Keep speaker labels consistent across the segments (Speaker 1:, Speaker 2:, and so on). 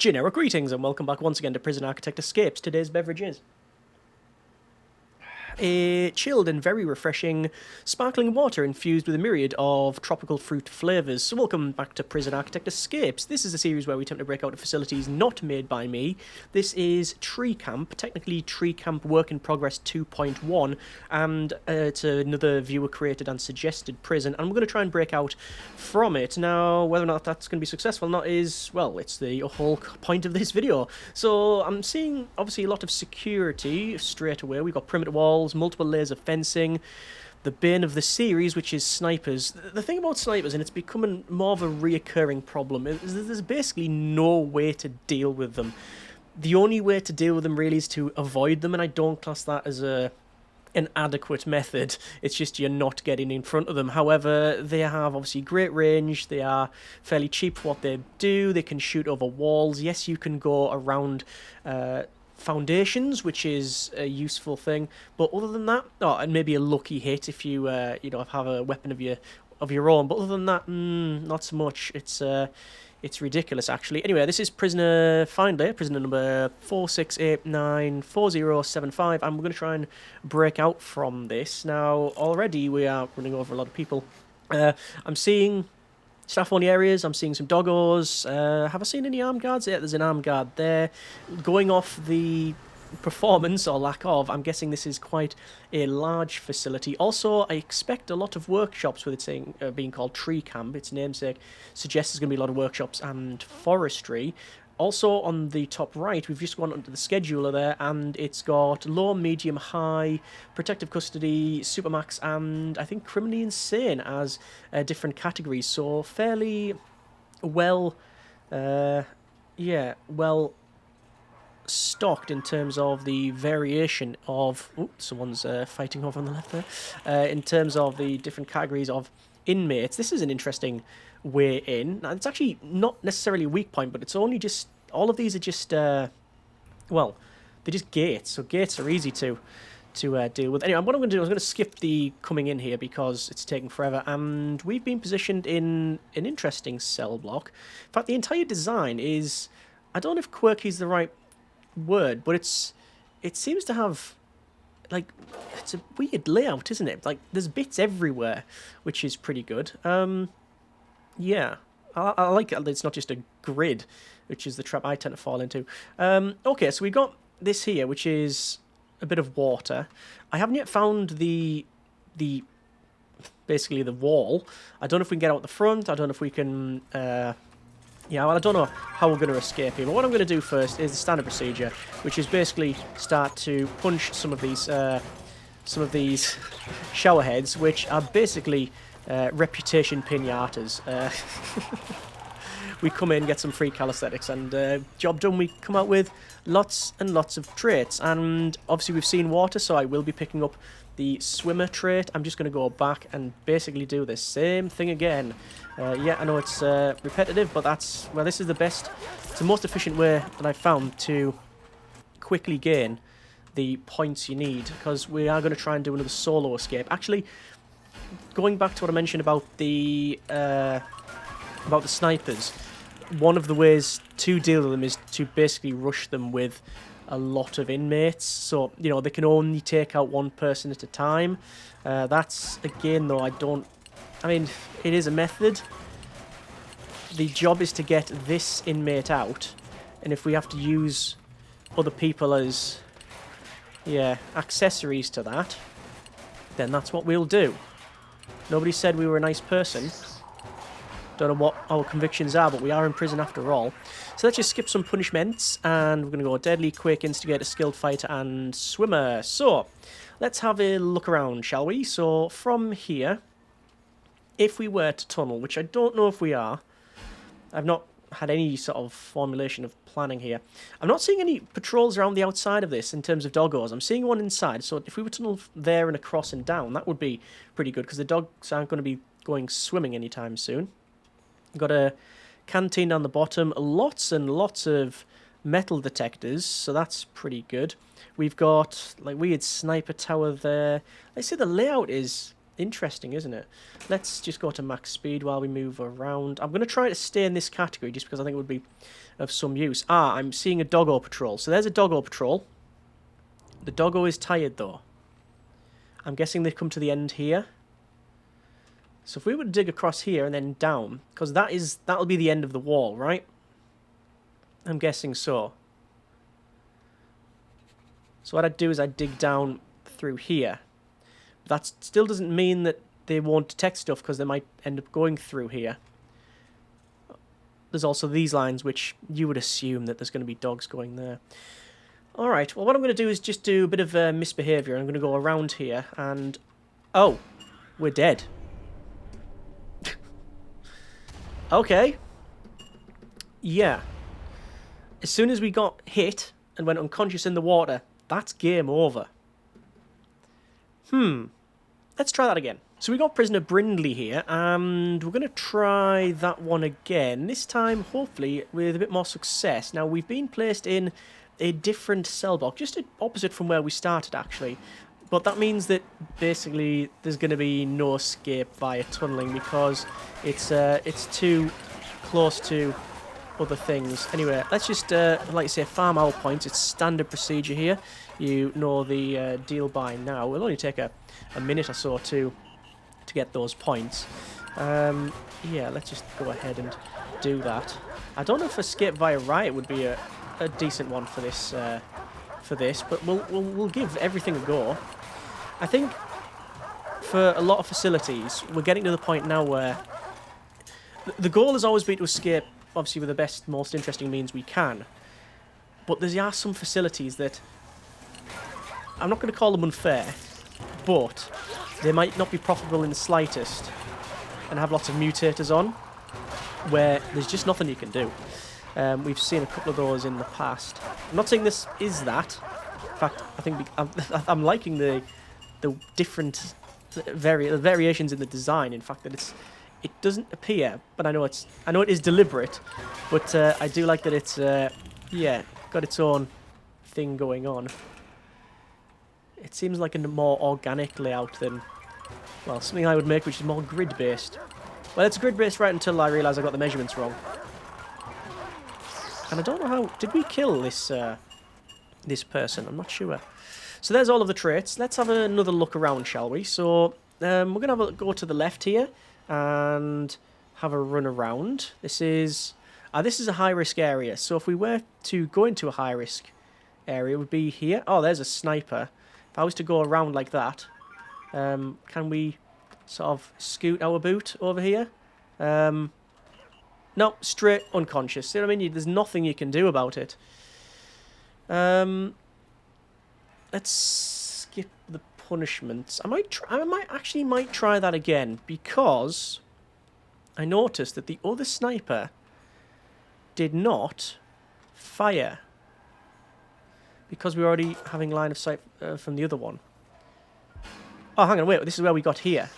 Speaker 1: Generic greetings and welcome back once again to Prison Architect Escapes. Today's beverage is a chilled and very refreshing sparkling water infused with a myriad of tropical fruit flavours. So welcome back to Prison Architect Escapes. This is a series where we attempt to break out of facilities not made by me. This is Tree Camp, technically Tree Camp Work in Progress 2.1, and it's another viewer created and suggested prison, and we're going to try and break out from it. Now, whether or not that's going to be successful or not is, well, it's the whole point of this video. So I'm seeing obviously a lot of security straight away. We've got perimeter walls, multiple layers of fencing, the bane of the series, which is snipers. The thing about snipers, and it's becoming more of a reoccurring problem, is that there's basically no way to deal with them. The only way to deal with them really is to avoid them, and I don't class that as an adequate method. It's just you're not getting in front of them. However, they have obviously great range. They are fairly cheap for what they do. They can shoot over walls. Yes, you can go around foundations, which is a useful thing, but other than that, and maybe a lucky hit if you have a weapon of your own, but other than that, not so much. It's ridiculous, actually. Anyway, this is prisoner finder, prisoner number 46894075, and we're going to try and break out from this. Now, already we are running over a lot of people. I'm seeing staff-only areas, I'm seeing some doggos. Have I seen any armed guards? Yeah, there's an armed guard there. Going off the performance, or lack of, I'm guessing this is quite a large facility. Also, I expect a lot of workshops with it saying being called Tree Camp. Its namesake suggests there's going to be a lot of workshops and forestry. Also, on the top right, we've just gone onto the scheduler there, and it's got low, medium, high, protective custody, supermax, and I think criminally insane as different categories. So fairly well, well stocked in terms of the variation of... Oh, someone's fighting over on the left there. In terms of the different categories of inmates. This is an interesting way in. Now, it's actually not necessarily a weak point, but it's only just... All of these are just... well, they're just gates. So gates are easy to deal with. Anyway, what I'm going to do is I'm going to skip the coming in here because it's taking forever, and we've been positioned in an interesting cell block. In fact, the entire design is... I don't know if quirky is the right word, but it seems to have, like, it's a weird layout, isn't it? Like, there's bits everywhere, which is pretty good. Yeah, I like it. It's not just a grid, which is the trap I tend to fall into. Okay, so we got this here, which is a bit of water. I haven't yet found the basically the wall. I don't know if we can get out the front. I don't know if we can... yeah, well, I don't know how we're going to escape here, but what I'm going to do first is the standard procedure, which is basically start to punch some of these shower heads, which are basically reputation pinatas. We come in, get some free calisthenics, and job done. We come out with lots and lots of traits, and obviously we've seen water, so I will be picking up the swimmer trait. I'm just going to go back and basically do the same thing again. Yeah, I know it's repetitive, but that's... Well, this is the best... It's the most efficient way that I've found to quickly gain the points you need, because we are going to try and do another solo escape. Actually, going back to what I mentioned about the snipers, one of the ways to deal with them is to basically rush them with a lot of inmates, so you know they can only take out one person at a time. That's, again, though, I mean, it is a method. The job is to get this inmate out, and if we have to use other people as, yeah, accessories to that, then that's what we'll do. Nobody said we were a nice person. Don't know what our convictions are, but we are in prison after all. So let's just skip some punishments, and we're going to go deadly, quick, instigator, skilled fighter, and swimmer. So let's have a look around, shall we? So from here, if we were to tunnel, which I don't know if we are, I've not had any sort of formulation of planning here. I'm not seeing any patrols around the outside of this in terms of doggos. I'm seeing one inside, so if we were to tunnel there and across and down, that would be pretty good, because the dogs aren't going to be going swimming anytime soon. Got a canteen down the bottom, lots and lots of metal detectors, so that's pretty good. We've got, like, weird sniper tower there. Let's say the layout is Interesting, isn't it? Let's just go to max speed while we move around. I'm going to try to stay in this category just because I think it would be of some use. Ah, I'm seeing a doggo patrol. So there's a doggo patrol. The doggo is tired, though. I'm guessing they've come to the end here. So if we were to dig across here and then down, because that'll be the end of the wall, right? I'm guessing so. So what I'd do is I'd dig down through here. That still doesn't mean that they won't detect stuff, because they might end up going through here. There's also these lines, which you would assume that there's going to be dogs going there. Alright, well what I'm going to do is just do a bit of misbehaviour. I'm going to go around here and... Oh, we're dead. Okay. Yeah. As soon as we got hit and went unconscious in the water, that's game over. Let's try that again. So we got prisoner Brindley here, and we're going to try that one again. This time, hopefully, with a bit more success. Now, we've been placed in a different cell block, just opposite from where we started, actually. But that means that, basically, there's going to be no escape via tunneling, because it's too close to other things. Anyway, let's just, like I say, farm our points. It's standard procedure here. You know the deal by now. It'll only take a minute or so to get those points. Yeah, let's just go ahead and do that. I don't know if escape via riot would be a decent one for this, but we'll give everything a go. I think for a lot of facilities, we're getting to the point now where the goal has always been to escape, obviously, with the best, most interesting means we can. But there are some facilities that I'm not going to call them unfair, but they might not be profitable in the slightest and have lots of mutators on, where there's just nothing you can do. We've seen a couple of those in the past. I'm not saying this is that. In fact, I think I'm liking the different variations in the design. In fact, that it doesn't appear, but I know it is deliberate. But I do like that it's yeah, got its own thing going on. It seems like a more organic layout than, well, something I would make, which is more grid-based. Well, it's grid-based right until I realise I got the measurements wrong. And I don't know how... Did we kill this this person? I'm not sure. So there's all of the traits. Let's have another look around, shall we? So we're going to have a go to the left here and have a run around. This is a high-risk area. So if we were to go into a high-risk area, it would be here. Oh, there's a sniper. If I was to go around like that, can we sort of scoot our boot over here? No, straight unconscious. You know what I mean? There's nothing you can do about it. Let's skip the punishments. I might try that again, because I noticed that the other sniper did not fire, because we're already having line of sight from the other one. Oh, hang on, wait, this is where we got here.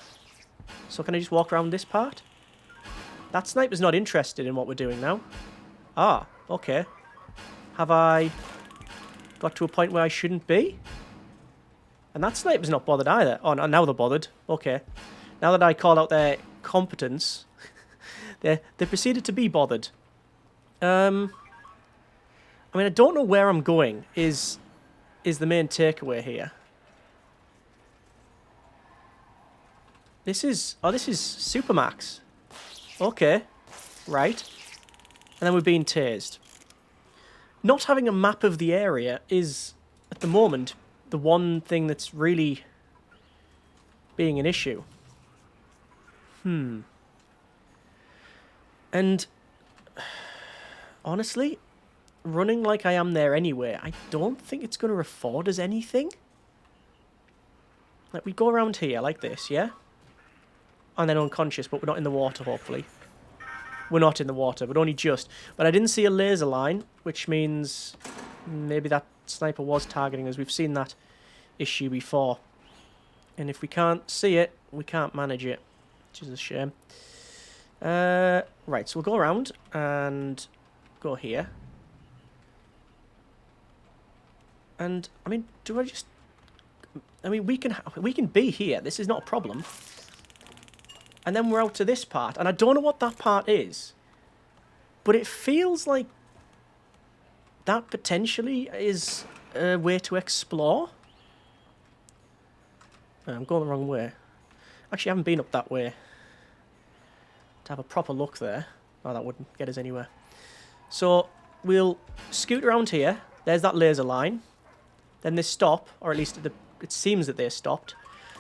Speaker 1: So can I just walk around this part? That sniper's not interested in what we're doing now. Ah, okay. Have I got to a point where I shouldn't be? And that sniper's not bothered either. Oh, now they're bothered. Okay. Now that I called out their competence, they proceeded to be bothered. I mean, I don't know where I'm going, is the main takeaway here. This is Supermax. Okay. Right. And then we're being tased. Not having a map of the area is, at the moment, the one thing that's really being an issue. And honestly, running like I am there anyway, I don't think it's going to afford us anything. Like, we go around here like this, yeah? And then unconscious, but we're not in the water, hopefully. We're not in the water, but only just. But I didn't see a laser line, which means maybe that sniper was targeting us. We've seen that issue before. And if we can't see it, we can't manage it, which is a shame. Right, so we'll go around and go here. And, I mean, do I just... I mean, we can be here. This is not a problem. And then we're out to this part. And I don't know what that part is. But it feels like that potentially is a way to explore. I'm going the wrong way. Actually, I haven't been up that way. To have a proper look there. Oh, that wouldn't get us anywhere. So, we'll scoot around here. There's that laser line. Then they stop, or at least it seems that they're stopped.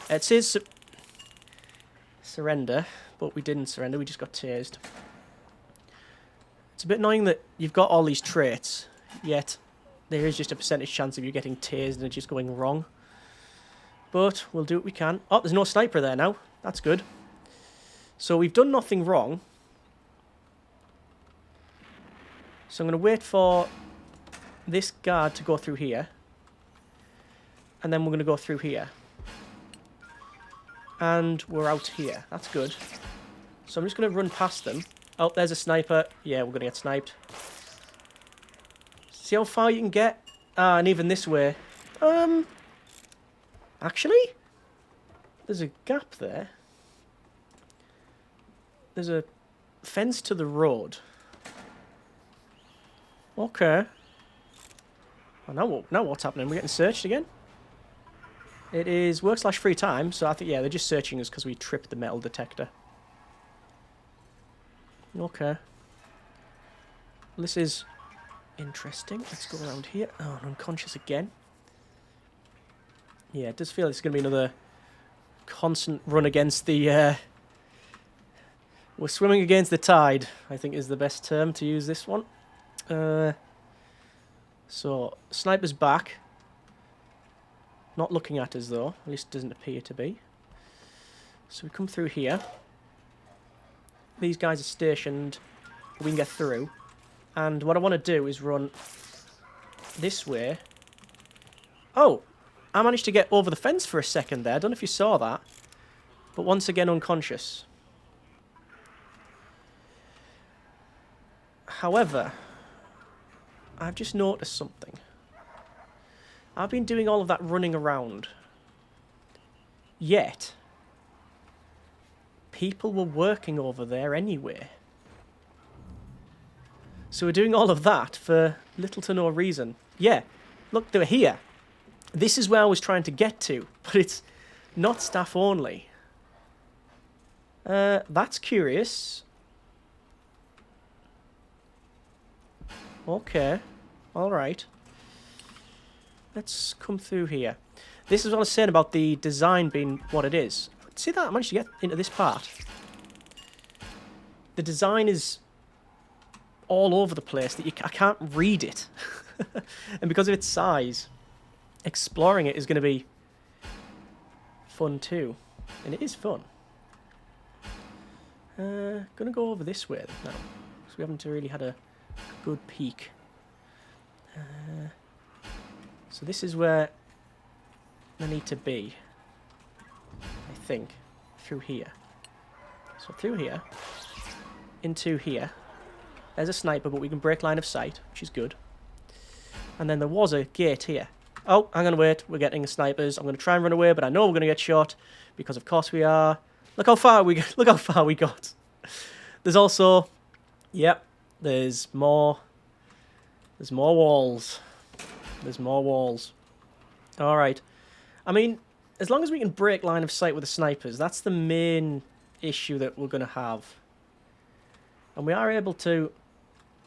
Speaker 1: It says surrender, but we didn't surrender, we just got tased. It's a bit annoying that you've got all these traits, yet there is just a percentage chance of you getting tased and it just going wrong. But we'll do what we can. Oh, there's no sniper there now. That's good. So we've done nothing wrong. So I'm going to wait for this guard to go through here. And then we're going to go through here. And we're out here. That's good. So I'm just going to run past them. Oh, there's a sniper. Yeah, we're going to get sniped. See how far you can get? Ah, and even this way. Actually, there's a gap there. There's a fence to the road. Okay. Oh, now what's happening? We're getting searched again? It is work/free time, so I think, yeah, they're just searching us because we tripped the metal detector. Okay. This is interesting. Let's go around here. Oh, I'm unconscious again. Yeah, it does feel it's going to be another constant run against the... We're swimming against the tide, I think is the best term to use this one. So, sniper's back. Not looking at us though, at least it doesn't appear to be. So we come through here. These guys are stationed, we can get through. And what I want to do is run this way. Oh, I managed to get over the fence for a second there. I don't know if you saw that. But once again, unconscious. However, I've just noticed something. I've been doing all of that running around. Yet, people were working over there anyway. So we're doing all of that for little to no reason. Yeah, look, they were here. This is where I was trying to get to, but it's not staff only. That's curious. Okay, alright. Let's come through here. This is what I was saying about the design being what it is. See that? I managed to get into this part. The design is all over the place. That I can't read it. And because of its size, exploring it is going to be fun too. And it is fun. Gonna go over this way now. Because we haven't really had a good peek. So this is where I need to be, I think, through here. So through here, into here. There's a sniper, but we can break line of sight, which is good. And then there was a gate here. Oh, hang on, wait, we're getting snipers. I'm going to try and run away, but I know we're going to get shot, because of course we are. Look how far we got. There's also, yep, there's more walls. There's more walls. Alright. I mean, as long as we can break line of sight with the snipers, that's the main issue that we're going to have. And we are able to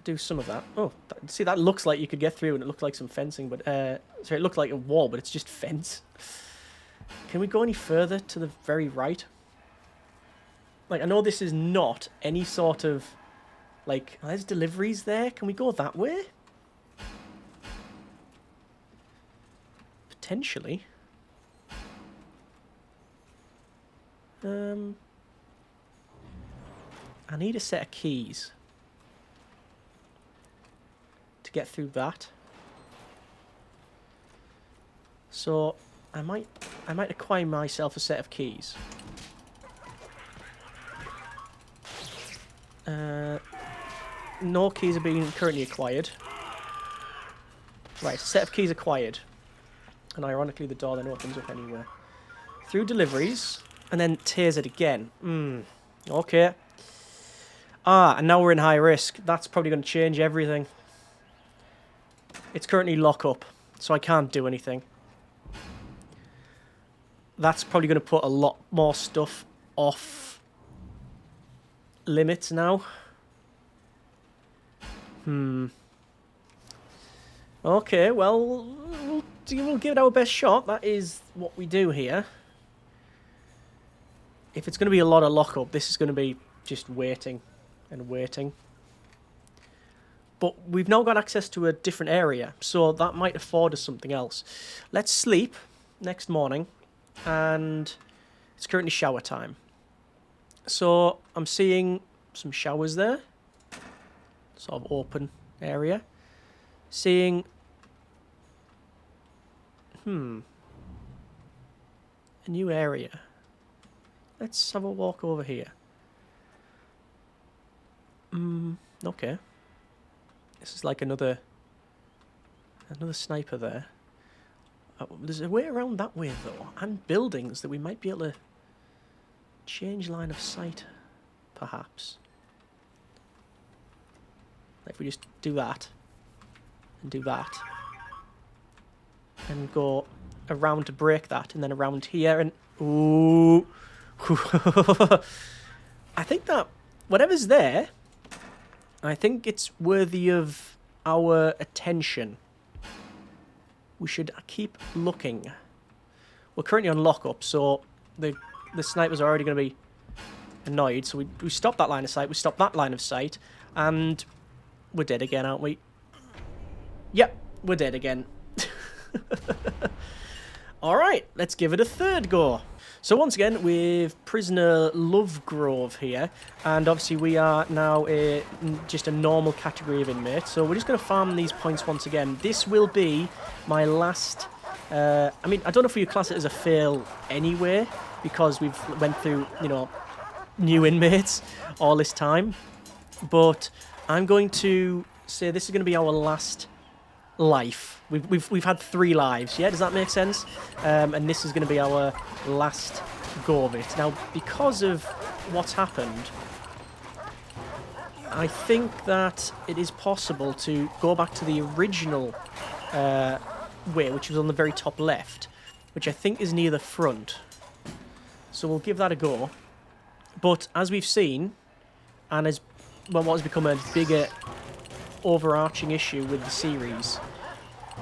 Speaker 1: do some of that. Oh, see, that looks like you could get through and it looked like some fencing, but... sorry, it looked like a wall, but it's just fence. Can we go any further to the very right? Like, I know this is not any sort of... Like, there's deliveries there. Can we go that way? Potentially. I need a set of keys to get through that. So I might acquire myself a set of keys. No keys are being currently acquired. Right, set of keys acquired. And ironically, the door then opens up anywhere. Through deliveries, and then tears it again. Okay. Ah, and now we're in high risk. That's probably going to change everything. It's currently lock up, so I can't do anything. That's probably going to put a lot more stuff off limits now. Okay, well, we'll give it our best shot. That is what we do here. If it's going to be a lot of lockup, this is going to be just waiting and waiting. But we've now got access to a different area, so that might afford us something else. Let's sleep next morning, and it's currently shower time. So I'm seeing some showers there, sort of open area. Seeing, a new area. Let's have a walk over here. Okay. This is like another sniper there. There's a way around that way though, and buildings that we might be able to change line of sight, perhaps. If we just do that, and do that, and go around to break that, and then around here, and ooh, I think that whatever's there, I think it's worthy of our attention. We should keep looking. We're currently on lockup, so the snipers are already going to be annoyed. So we stop that line of sight, we stop that line of sight, and we're dead again, aren't we? Yep, we're dead again. Alright, let's give it a third go. So once again, with prisoner Lovegrove here, and obviously we are now just a normal category of inmate, so we're just going to farm these points once again. This will be my last, I mean, I don't know if we class it as a fail anyway, because we've went through, you know, new inmates all this time, but I'm going to say this is going to be our last life. We've had 3 lives, yeah? Does that make sense? And this is going to be our last go of it. Now, because of what's happened, I think that it is possible to go back to the original way, which was on the very top left, which I think is near the front. So we'll give that a go. But as we've seen, and as well, what has become a bigger overarching issue with the series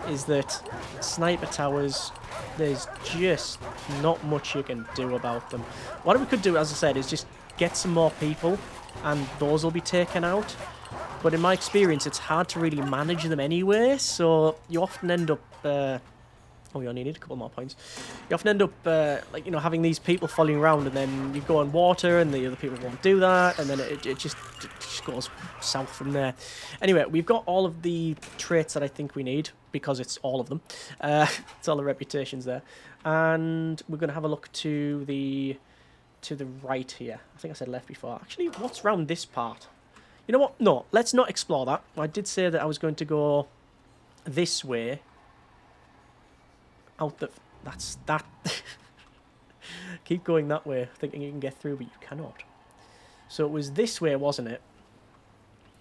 Speaker 1: is that sniper towers, there's just not much you can do about them. What we could do, as I said, is just get some more people and those will be taken out. But in my experience, it's hard to really manage them anyway, so you often end up... oh, we only need a couple more points. You often end up, like, you know, having these people following around, and then you go on water, and the other people won't do that, and then it just goes south from there. Anyway, we've got all of the traits that I think we need, because it's all of them. It's all the reputations there. And we're going to have a look to the right here. I think I said left before. Actually, what's round this part? You know what? No, let's not explore that. I did say that I was going to go this way. Out the... That's... that... Keep going that way, thinking you can get through, but you cannot. So it was this way, wasn't it?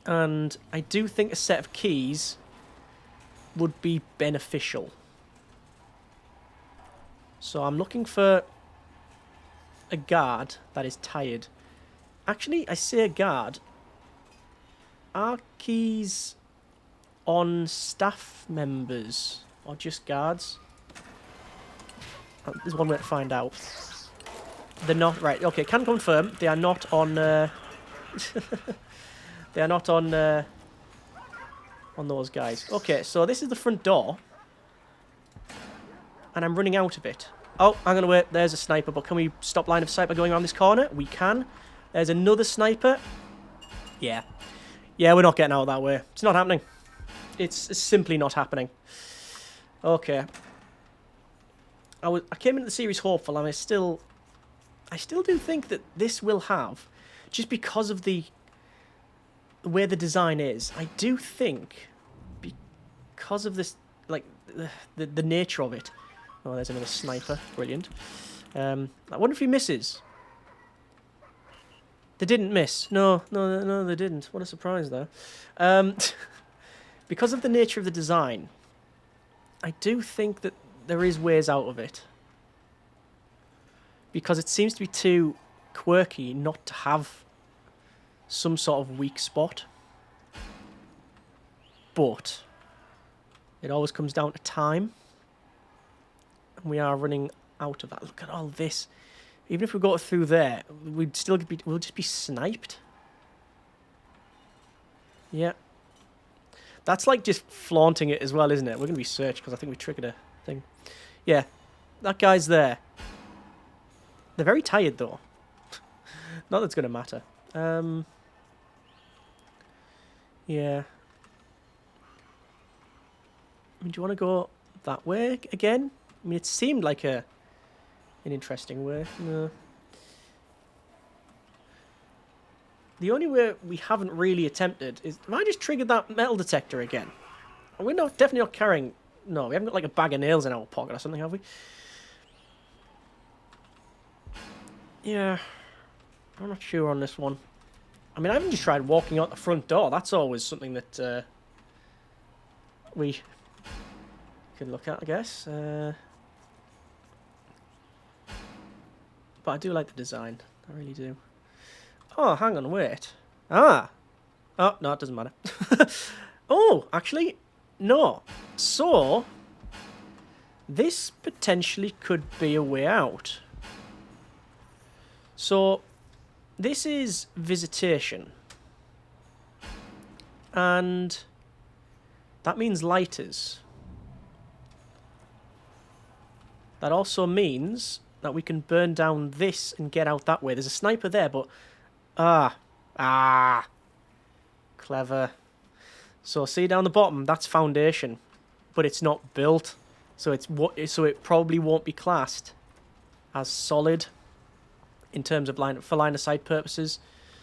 Speaker 1: And I do think a set of keys would be beneficial. So I'm looking for a guard that is tired. Actually, I say a guard. Are keys on staff members or just guards? There's one way to find out. They're not... Right, okay, can confirm. They are not on... they are not on those guys. Okay, so this is the front door. And I'm running out of it. Oh, I'm going to wait. There's a sniper, but can we stop line of sight by going around this corner? We can. There's another sniper. Yeah. Yeah, we're not getting out that way. It's not happening. It's simply not happening. Okay. I came into the series hopeful, and I still do think that this will have, just because of the way the design is, I do think, because of this, like, the nature of it, Oh, there's another sniper. Brilliant. I wonder if he misses. They didn't miss. No, they didn't. What a surprise, though. Because of the nature of the design, I do think that there is ways out of it. Because it seems to be too quirky not to have some sort of weak spot. But it always comes down to time. And we are running out of that. Look at all this. Even if we go through there, we'll just be sniped. Yeah. That's like just flaunting it as well, isn't it? We're going to be searched because I think we triggered a thing. Yeah. That guy's there. They're very tired, though. Not that it's going to matter. Yeah. I mean, do you want to go that way again? I mean, it seemed like an interesting way. No. The only way we haven't really attempted is... Have I just triggered that metal detector again? We're definitely not carrying... No, we haven't got like a bag of nails in our pocket or something, have we? Yeah. I'm not sure on this one. I mean, I haven't just tried walking out the front door. That's always something that we can look at, I guess. But I do like the design. I really do. Oh, hang on, wait. Ah! Oh, no, it doesn't matter. Oh, actually, no. So, this potentially could be a way out. So, this is visitation. And that means lighters. That also means that we can burn down this and get out that way. There's a sniper there, but... Clever. So, see down the bottom, that's foundation. But it's not built. So it probably won't be classed as solid in terms of line of sight purposes.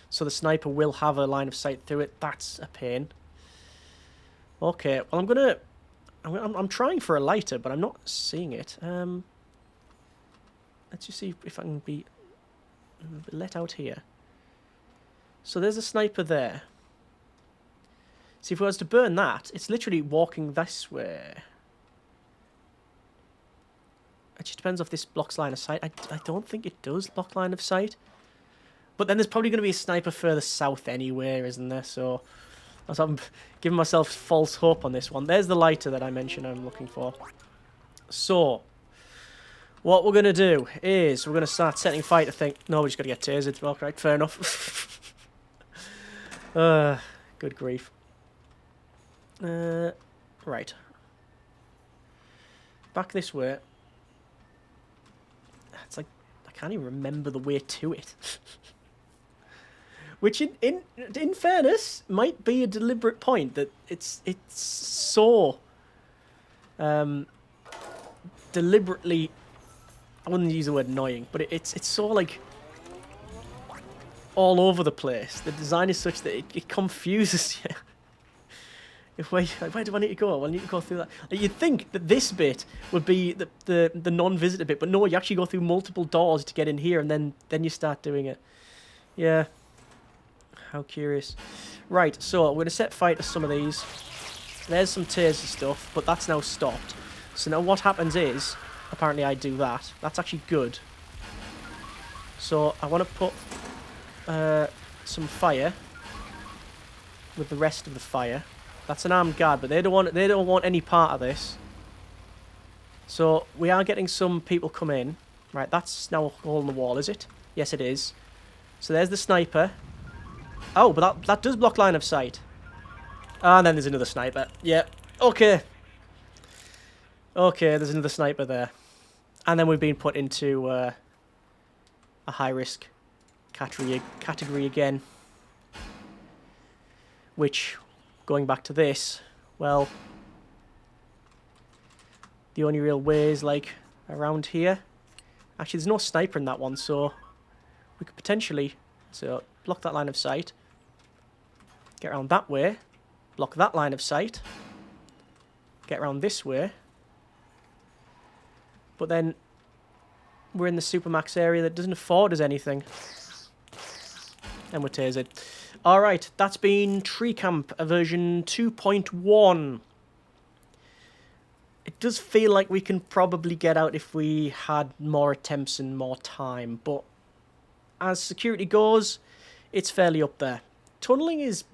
Speaker 1: So the sniper will have a line of sight through it. That's a pain. Okay, well I'm trying for a lighter, but I'm not seeing it. Let's just see if I can be let out here. So there's a sniper there. See, if I was to burn that, it's literally walking this way. It just depends if this blocks line of sight. I don't think it does block line of sight. But then there's probably going to be a sniper further south anywhere, isn't there? So I'm giving myself false hope on this one. There's the lighter that I mentioned I'm looking for. So, what we're going to do is we're going to start setting fire to think... No, we just got to get tasered. Well, right, fair enough. Good grief. Right. Back this way. It's like I can't even remember the way to it. Which, in fairness, might be a deliberate point that it's so deliberately. I wouldn't use the word annoying, but it's so like all over the place. The design is such that it confuses you. Where do I need to go? Well, I need to go through that. You'd think that this bit would be the non-visitor bit, but no, you actually go through multiple doors to get in here, and then you start doing it. Yeah. How curious. Right, so we're going to set fire to some of these. There's some taser stuff, but that's now stopped. So now what happens is, apparently I do that. That's actually good. So I want to put some fire with the rest of the fire. That's an armed guard, but they don't want any part of this. So we are getting some people come in. Right, that's now a hole in the wall, is it? Yes, it is. So there's the sniper. Oh, but that does block line of sight. And then there's another sniper. Yeah. Okay. Okay, there's another sniper there. And then we've been put into a high-risk category again. Which... Going back to this, well, the only real way is, like, around here. Actually, there's no sniper in that one, so we could potentially... So, block that line of sight. Get around that way. Block that line of sight. Get around this way. But then we're in the Supermax area that doesn't afford us anything. And we're tasered. Alright, that's been Tree Camp version 2.1. It does feel like we can probably get out if we had more attempts and more time, but as security goes, it's fairly up there. Tunneling is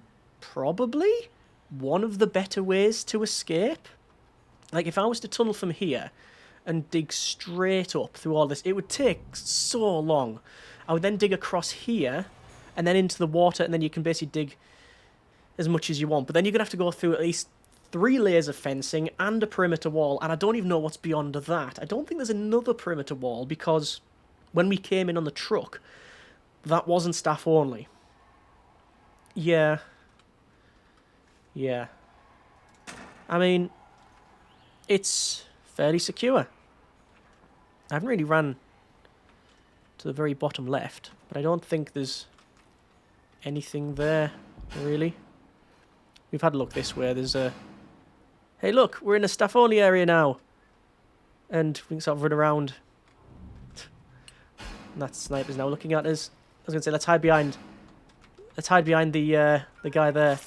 Speaker 1: probably one of the better ways to escape. Like, if I was to tunnel from here and dig straight up through all this, it would take so long. I would then dig across here and then into the water, and then you can basically dig as much as you want. But then you're going to have to go through at least 3 layers of fencing and a perimeter wall, and I don't even know what's beyond that. I don't think there's another perimeter wall, because when we came in on the truck, that wasn't staff only. Yeah. Yeah. I mean, it's fairly secure. I haven't really ran to the very bottom left, but I don't think there's anything there, really. We've had a look this way. There's a... Hey, look, we're in a staff-only area now. And we can sort of run around. And that sniper's now looking at us. I was going to say, let's hide behind the guy there.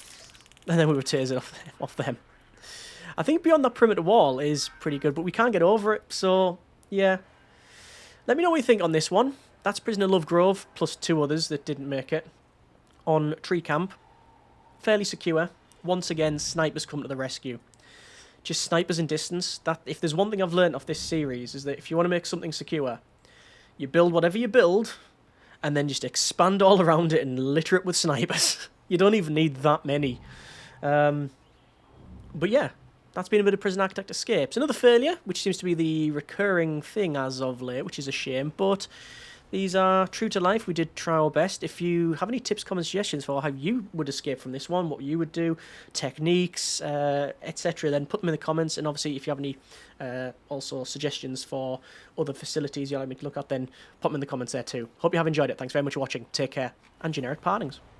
Speaker 1: And then we were tasered off them. I think beyond that perimeter wall is pretty good, but we can't get over it, so, yeah. Let me know what you think on this one. That's Prisoner Love Grove, plus 2 others that didn't make it. On Tree Camp. Fairly secure. Once again, snipers come to the rescue. Just snipers in distance. That, if there's one thing I've learned off this series, is that if you want to make something secure, you build whatever you build, and then just expand all around it and litter it with snipers. You don't even need that many. But yeah, that's been a bit of Prison Architect Escapes. Another failure, which seems to be the recurring thing as of late, which is a shame, but these are true to life. We did try our best. If you have any tips, comments, suggestions for how you would escape from this one, what you would do, techniques, etc., then put them in the comments. And obviously, if you have any also suggestions for other facilities you'd like me to look at, then put them in the comments there too. Hope you have enjoyed it. Thanks very much for watching. Take care, and generic partings.